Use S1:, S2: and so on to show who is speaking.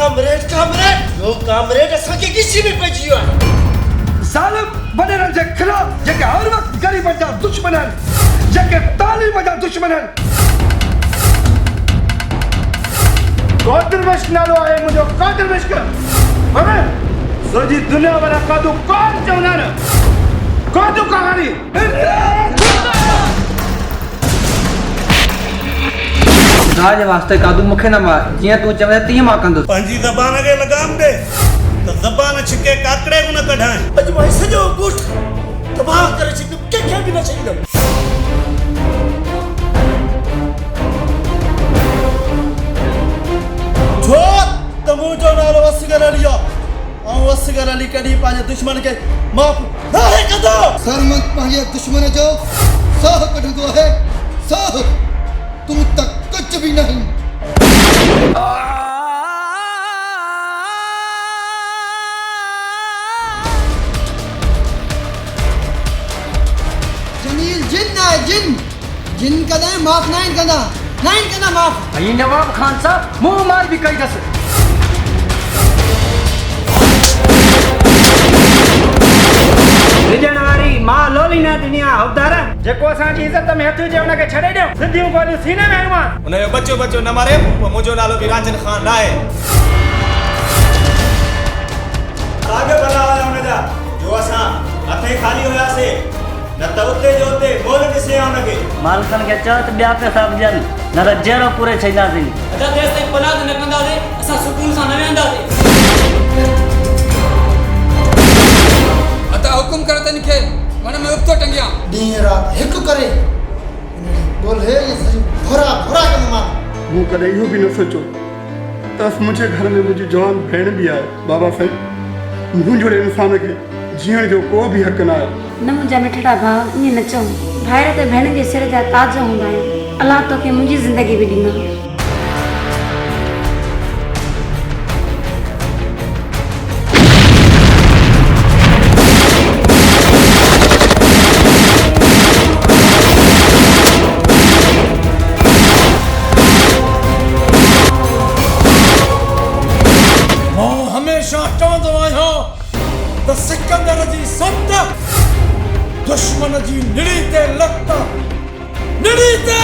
S1: Comrade असांखे किसी में पइजी वियो आहे।
S2: ज़ालिम वॾेरनि जे ख़िलाफ़ जेके हर वक़्तु ग़रीबनि जा दुश्मन आहिनि, जेके तालीम जा दुश्मन आहिनि। कादिर मश्क नालो आहे मुंहिंजो, कादिर मश्क। सॼी दुनिया वारा कादू कोन चवंदा आहिनि, कादू कहाणी।
S3: खुदा जे वास्ते कादू मूंखे न मार, जीअं तूं चवे तीअं मां कंदुसि।
S1: पंहिंजी ज़बान खे लगाम ॾे त ज़बान छिके काकड़े को न कढाए। अॼु मां सॼो ॻोठ तबाह करे छॾींदुमि, कंहिंखे बि न छॾींदुमि। छो त मुंहिंजो नालो असगर अली आहे ऐं असगर अली कॾहिं पंहिंजे दुश्मन खे माफ़ नाहे कंदो।
S4: सरमंद पंहिंजे दुश्मन जो साह कढंदो आहे, साह। तूं त कुझु बि नहीं। जमील जिन आहे, जिन कॾहिं माफ़ न कंदा माफ़।
S3: ऐं नवाब खान साहब मुंहुं मार बि कई अथसि। विझण वारी मां लोली न ॾिनी आहे हवदार, जेको असांजी इज़त में हथ विझे हुनखे छॾे ॾियो। सिंधियूं ॻोल्हियूं सीने में आयूं आहे।
S5: हुनजो बचो न मारे, मुंहिंजो नालो बि राजन खान न आहे। साॻ भला हुया हुनजा जो असां हथे खाली हुयासीं, न त उते जो उते मोल ॾिसे आ हुनखे।
S6: मालिकनि खे चओ त ॿिया पैसा ॾियनि, न त जहिड़ो पूरे छॾींदासीं।
S7: अदा देश ताईं पनाह न कंदासीं, असां सुकून सां न वेंदासीं।
S8: अता हुकुम कर तन खे मन में उबतो टंगिया।
S4: ॾींहुं राति हिकु करे बोले भोरा कंदो।
S2: मूं कॾहिं इहो बि न सोचियो त मुंहिंजे घर में मुंहिंजी जवान भेण बि आहे। बाबा साईं, मुंहिंजो इंसान खे जीअण जो को बि हक़ न आहे।
S9: न मुंहिंजा मिठड़ा भाउ, ईअं न चऊं। भाइर त भेण जे सिर जा ताज हूंदा आहिनि। अलाह तोखे मुंहिंजी ज़िंदगी बि ॾिनो।
S1: हमेशा चवंदो आहियां त सिकंदर जी सत दुश्मन जी निड़ी ते लत, निड़ी ते